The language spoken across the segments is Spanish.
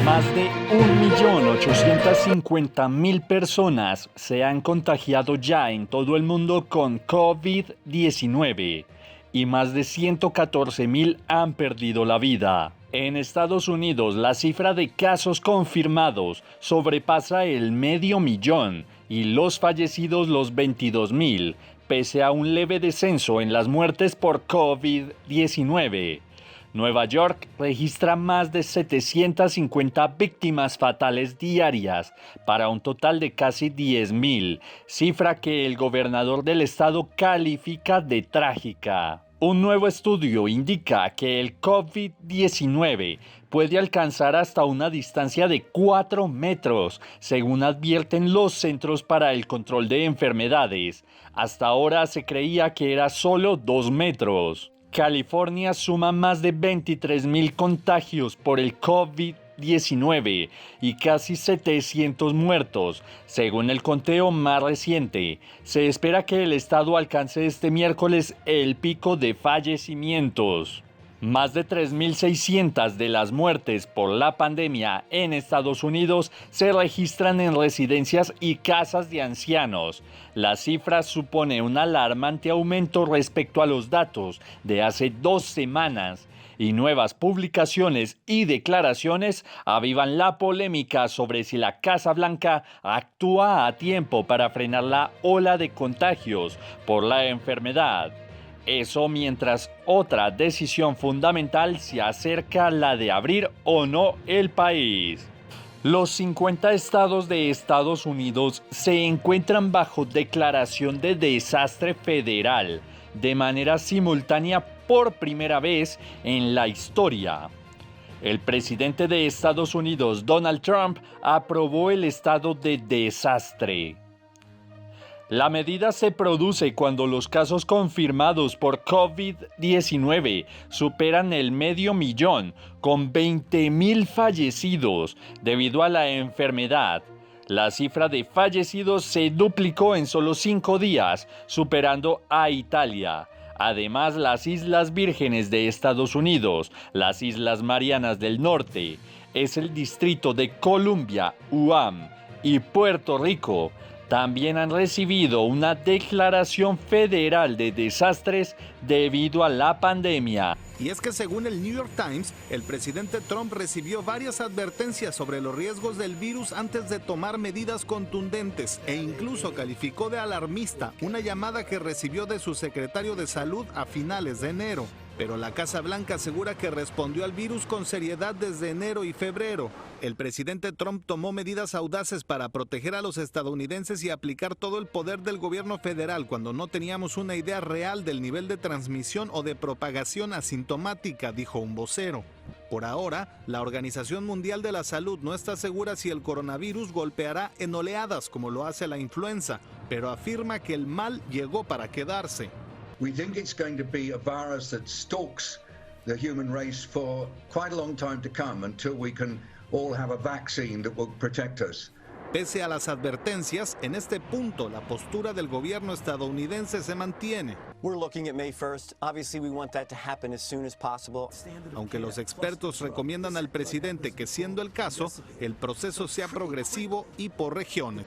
Más de 1.850.000 personas se han contagiado ya en todo el mundo con COVID-19 y más de 114.000 han perdido la vida. En Estados Unidos, la cifra de casos confirmados sobrepasa el 500.000 y los fallecidos los 22.000, pese a un leve descenso en las muertes por COVID-19. Nueva York registra más de 750 víctimas fatales diarias para un total de casi 10.000, cifra que el gobernador del estado califica de trágica. Un nuevo estudio indica que el COVID-19 puede alcanzar hasta una distancia de 4 metros, según advierten los Centros para el Control de Enfermedades. Hasta ahora se creía que era solo 2 metros. California suma más de 23.000 contagios por el COVID-19 y casi 700 muertos. Según el conteo más reciente, se espera que el estado alcance este miércoles el pico de fallecimientos. Más de 3.600 de las muertes por la pandemia en Estados Unidos se registran en residencias y casas de ancianos. La cifra supone un alarmante aumento respecto a los datos de hace 2 semanas, y nuevas publicaciones y declaraciones avivan la polémica sobre si la Casa Blanca actúa a tiempo para frenar la ola de contagios por la enfermedad. Eso mientras otra decisión fundamental se acerca a la de abrir o no el país. Los 50 estados de Estados Unidos se encuentran bajo declaración de desastre federal de manera simultánea por primera vez en la historia. El presidente de Estados Unidos, Donald Trump, aprobó el estado de desastre. La medida se produce cuando los casos confirmados por COVID-19 superan el 500.000, con 20.000 fallecidos debido a la enfermedad. La cifra de fallecidos se duplicó en solo 5 días, superando a Italia. Además, las Islas Vírgenes de Estados Unidos, las Islas Marianas del Norte, es el Distrito de Columbia, Guam y Puerto Rico también han recibido una declaración federal de desastres debido a la pandemia. Y es que según el New York Times, el presidente Trump recibió varias advertencias sobre los riesgos del virus antes de tomar medidas contundentes e incluso calificó de alarmista una llamada que recibió de su secretario de Salud a finales de enero. Pero la Casa Blanca asegura que respondió al virus con seriedad desde enero y febrero. El presidente Trump tomó medidas audaces para proteger a los estadounidenses y aplicar todo el poder del gobierno federal cuando no teníamos una idea real del nivel de transmisión o de propagación asintomática, dijo un vocero. Por ahora, la Organización Mundial de la Salud no está segura si el coronavirus golpeará en oleadas como lo hace la influenza, pero afirma que el mal llegó para quedarse. We think it's going to be a virus that stalks the human race for quite a long time to come until we can all have a vaccine that will protect us. Pese a las advertencias, en este punto la postura del gobierno estadounidense se mantiene. Aunque los expertos recomiendan al presidente que, siendo el caso, el proceso sea progresivo y por regiones.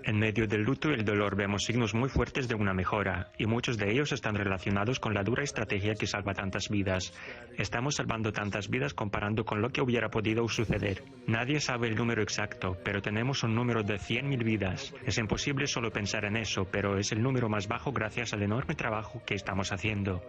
En medio del luto y el dolor vemos signos muy fuertes de una mejora, y muchos de ellos están relacionados con la dura estrategia que salva tantas vidas. Estamos salvando tantas vidas comparando con lo que hubiera podido suceder. Nadie sabe el número exacto, pero tenemos un número de 100.000 vidas. Es imposible solo pensar en eso, pero es el número más bajo gracias al enorme trabajo que estamos haciendo.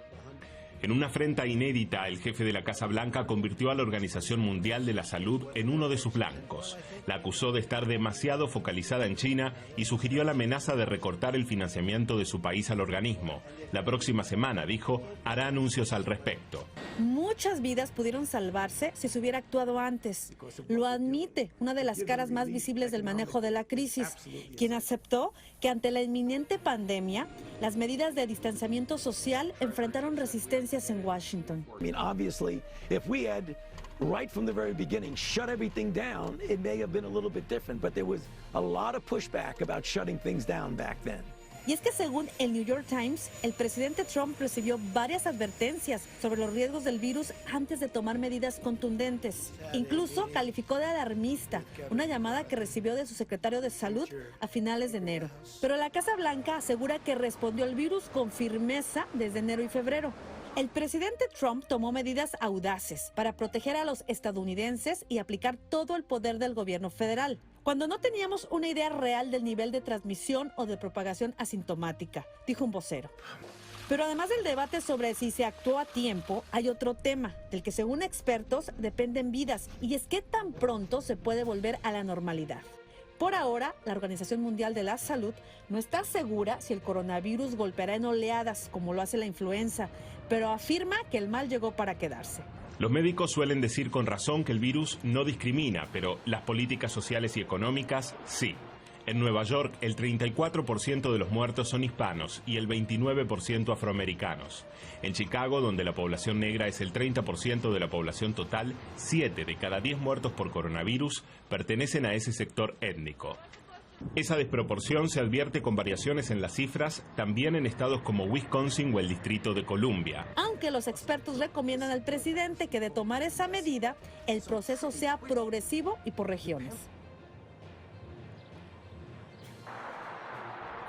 En una afrenta inédita, el jefe de la Casa Blanca convirtió a la Organización Mundial de la Salud en uno de sus blancos. La acusó de estar demasiado focalizada en China y sugirió la amenaza de recortar el financiamiento de su país al organismo. La próxima semana, dijo, hará anuncios al respecto. Muchas vidas pudieron salvarse si se hubiera actuado antes. Lo admite una de las caras más visibles del manejo de la crisis, quien aceptó que ante la inminente pandemia, las medidas de distanciamiento social enfrentaron resistencias en Washington. Right from the very beginning, shut everything down, it may have been a little bit different, but there was a lot of pushback about shutting things down back then. Y es que según el New York Times, el presidente Trump recibió varias advertencias sobre los riesgos del virus antes de tomar medidas contundentes. Incluso calificó de alarmista una llamada que recibió de su secretario de Salud a finales de enero. Pero la Casa Blanca asegura que respondió al virus con firmeza desde enero y febrero. El presidente Trump tomó medidas audaces para proteger a los estadounidenses y aplicar todo el poder del gobierno federal, cuando no teníamos una idea real del nivel de transmisión o de propagación asintomática, dijo un vocero. Pero además del debate sobre si se actuó a tiempo, hay otro tema del que según expertos dependen vidas, y es qué tan pronto se puede volver a la normalidad. Por ahora, la Organización Mundial de la Salud no está segura si el coronavirus golpeará en oleadas como lo hace la influenza, pero afirma que el mal llegó para quedarse. Los médicos suelen decir con razón que el virus no discrimina, pero las políticas sociales y económicas sí. En Nueva York, el 34% de los muertos son hispanos y el 29% afroamericanos. En Chicago, donde la población negra es el 30% de la población total, 7 de cada 10 muertos por coronavirus pertenecen a ese sector étnico. Esa desproporción se advierte con variaciones en las cifras también en estados como Wisconsin o el Distrito de Columbia. Aunque los expertos recomiendan al presidente que de tomar esa medida, el proceso sea progresivo y por regiones.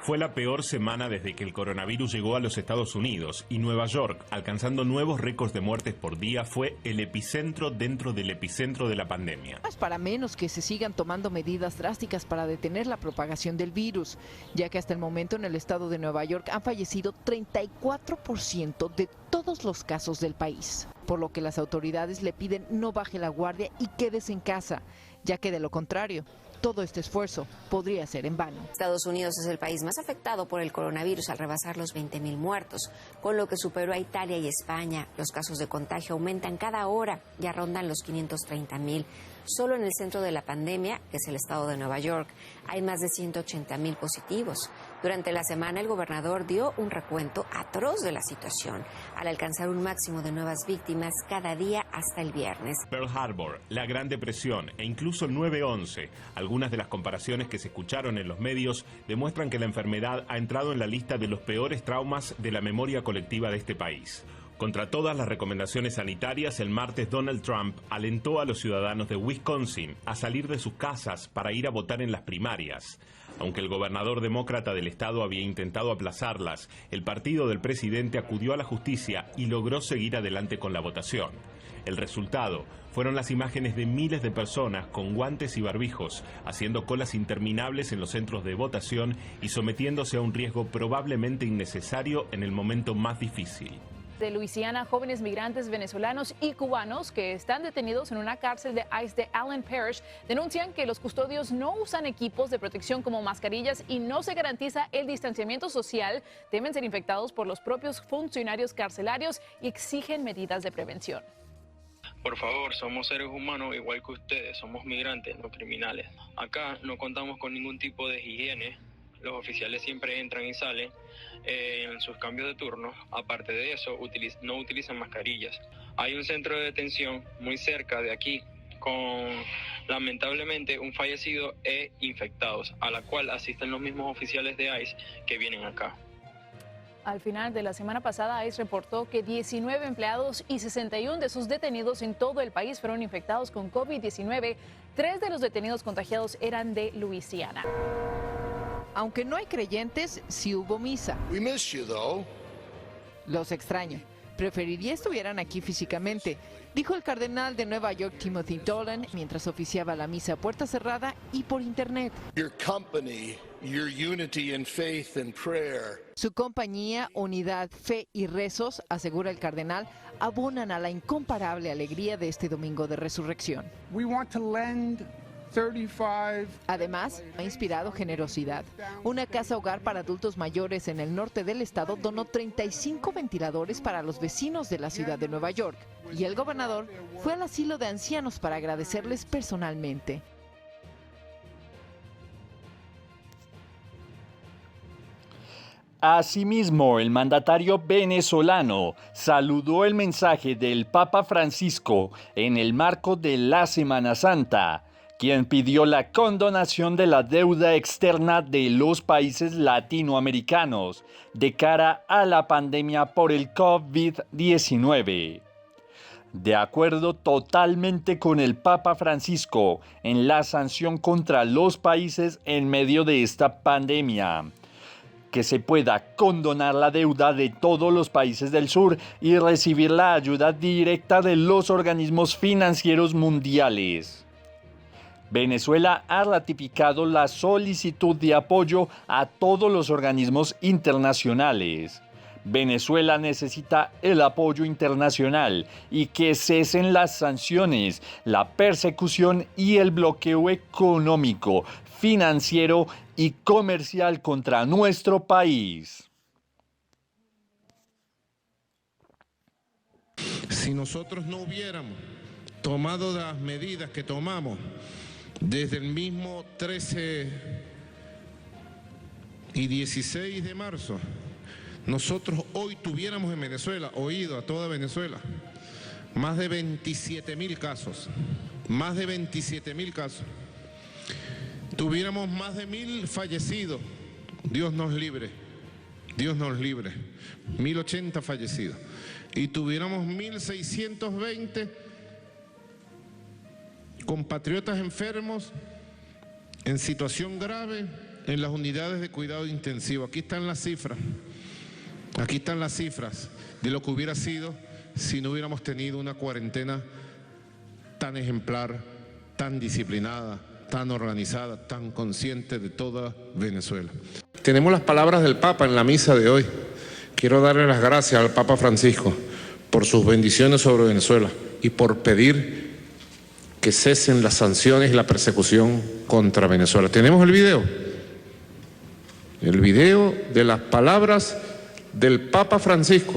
Fue la peor semana desde que el coronavirus llegó a los Estados Unidos y Nueva York, alcanzando nuevos récords de muertes por día, fue el epicentro dentro del epicentro de la pandemia. Es para menos que se sigan tomando medidas drásticas para detener la propagación del virus, ya que hasta el momento en el estado de Nueva York han fallecido 34% de todos los casos del país, por lo que las autoridades le piden no baje la guardia y quédese en casa, ya que de lo contrario, todo este esfuerzo podría ser en vano. Estados Unidos es el país más afectado por el coronavirus al rebasar los 20,000 muertos, con lo que superó a Italia y España. Los casos de contagio aumentan cada hora, ya rondan los 530,000. Solo en el centro de la pandemia, que es el estado de Nueva York, hay más de 180,000 positivos. Durante la semana, el gobernador dio un recuento atroz de la situación, al alcanzar un máximo de nuevas víctimas cada día hasta el viernes. Pearl Harbor, la Gran Depresión e incluso el 9/11, algunas de las comparaciones que se escucharon en los medios demuestran que la enfermedad ha entrado en la lista de los peores traumas de la memoria colectiva de este país. Contra todas las recomendaciones sanitarias, el martes Donald Trump alentó a los ciudadanos de Wisconsin a salir de sus casas para ir a votar en las primarias. Aunque el gobernador demócrata del estado había intentado aplazarlas, el partido del presidente acudió a la justicia y logró seguir adelante con la votación. El resultado fueron las imágenes de miles de personas con guantes y barbijos, haciendo colas interminables en los centros de votación y sometiéndose a un riesgo probablemente innecesario en el momento más difícil. De Luisiana, jóvenes migrantes venezolanos y cubanos que están detenidos en una cárcel de ICE de Allen Parish denuncian que los custodios no usan equipos de protección como mascarillas y no se garantiza el distanciamiento social. Temen ser infectados por los propios funcionarios carcelarios y exigen medidas de prevención. Por favor, somos seres humanos igual que ustedes, somos migrantes, no criminales. Acá no contamos con ningún tipo de higiene. Los oficiales siempre entran y salen en sus cambios de turno. Aparte de eso, no utilizan mascarillas. Hay un centro de detención muy cerca de aquí con, lamentablemente, un fallecido e infectados, a la cual asisten los mismos oficiales de ICE que vienen acá. Al final de la semana pasada, ICE reportó que 19 empleados y 61 de sus detenidos en todo el país fueron infectados con COVID-19. 3 de los detenidos contagiados eran de Luisiana. Aunque no hay creyentes, sí hubo misa. We miss you, though. Los extraño. Preferiría estuvieran aquí físicamente, dijo el cardenal de Nueva York, Timothy Dolan, mientras oficiaba la misa a puerta cerrada y por internet. Your company, your unity in faith and prayer. Su compañía, unidad, fe y rezos, asegura el cardenal, abonan a la incomparable alegría de este domingo de resurrección. We want to lend 35. Además, ha inspirado generosidad. Una casa hogar para adultos mayores en el norte del estado donó 35 ventiladores para los vecinos de la ciudad de Nueva York. Y el gobernador fue al asilo de ancianos para agradecerles personalmente. Asimismo, el mandatario venezolano saludó el mensaje del Papa Francisco en el marco de la Semana Santa, quien pidió la condonación de la deuda externa de los países latinoamericanos de cara a la pandemia por el COVID-19. De acuerdo totalmente con el Papa Francisco en la sanción contra los países en medio de esta pandemia, que se pueda condonar la deuda de todos los países del sur y recibir la ayuda directa de los organismos financieros mundiales. Venezuela ha ratificado la solicitud de apoyo a todos los organismos internacionales. Venezuela necesita el apoyo internacional y que cesen las sanciones, la persecución y el bloqueo económico, financiero y comercial contra nuestro país. Si nosotros no hubiéramos tomado las medidas que tomamos desde el mismo 13 y 16 de marzo, nosotros hoy tuviéramos en Venezuela, oído a toda Venezuela, más de 27.000 casos, más de 27.000 casos. Tuviéramos más de 1.000 fallecidos, Dios nos libre, 1.080 fallecidos. Y tuviéramos 1.620 compatriotas enfermos en situación grave en las unidades de cuidado intensivo. Aquí están las cifras. Aquí están las cifras de lo que hubiera sido si no hubiéramos tenido una cuarentena tan ejemplar, tan disciplinada, tan organizada, tan consciente de toda Venezuela. Tenemos las palabras del Papa en la misa de hoy. Quiero darle las gracias al Papa Francisco por sus bendiciones sobre Venezuela y por pedir que cesen las sanciones y la persecución contra Venezuela. Tenemos el video de las palabras del Papa Francisco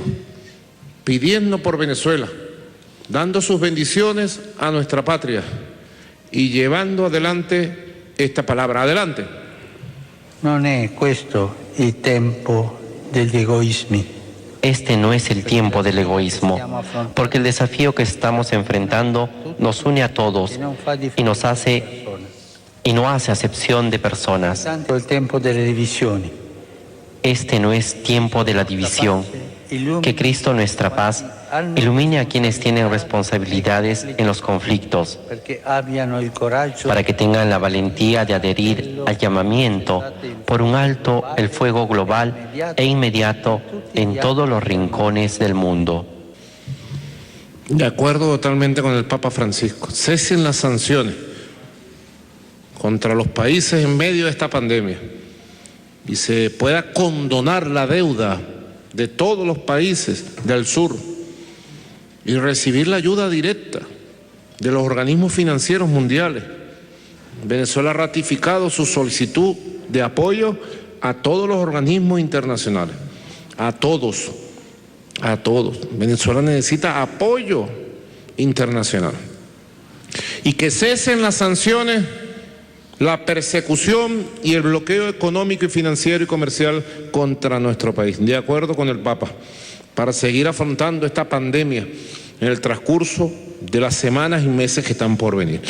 pidiendo por Venezuela, dando sus bendiciones a nuestra patria y llevando adelante esta palabra. Adelante. Non è questo il tempo degli egoismi. Este no es el tiempo del egoísmo, porque el desafío que estamos enfrentando nos une a todos y no hace acepción de personas. El tiempo delle divisioni. Este no es tiempo de la división. Que Cristo, nuestra paz, ilumine a quienes tienen responsabilidades en los conflictos, para que tengan la valentía de adherir al llamamiento por un alto el fuego global e inmediato en todos los rincones del mundo. De acuerdo totalmente con el Papa Francisco. Cesen las sanciones contra los países en medio de esta pandemia y se pueda condonar la deuda de todos los países del sur y recibir la ayuda directa de los organismos financieros mundiales. Venezuela ha ratificado su solicitud de apoyo a todos los organismos internacionales, a todos. Venezuela necesita apoyo internacional. Y que cesen las sanciones, la persecución y el bloqueo económico y financiero y comercial contra nuestro país. De acuerdo con el Papa, para seguir afrontando esta pandemia en el transcurso de las semanas y meses que están por venir.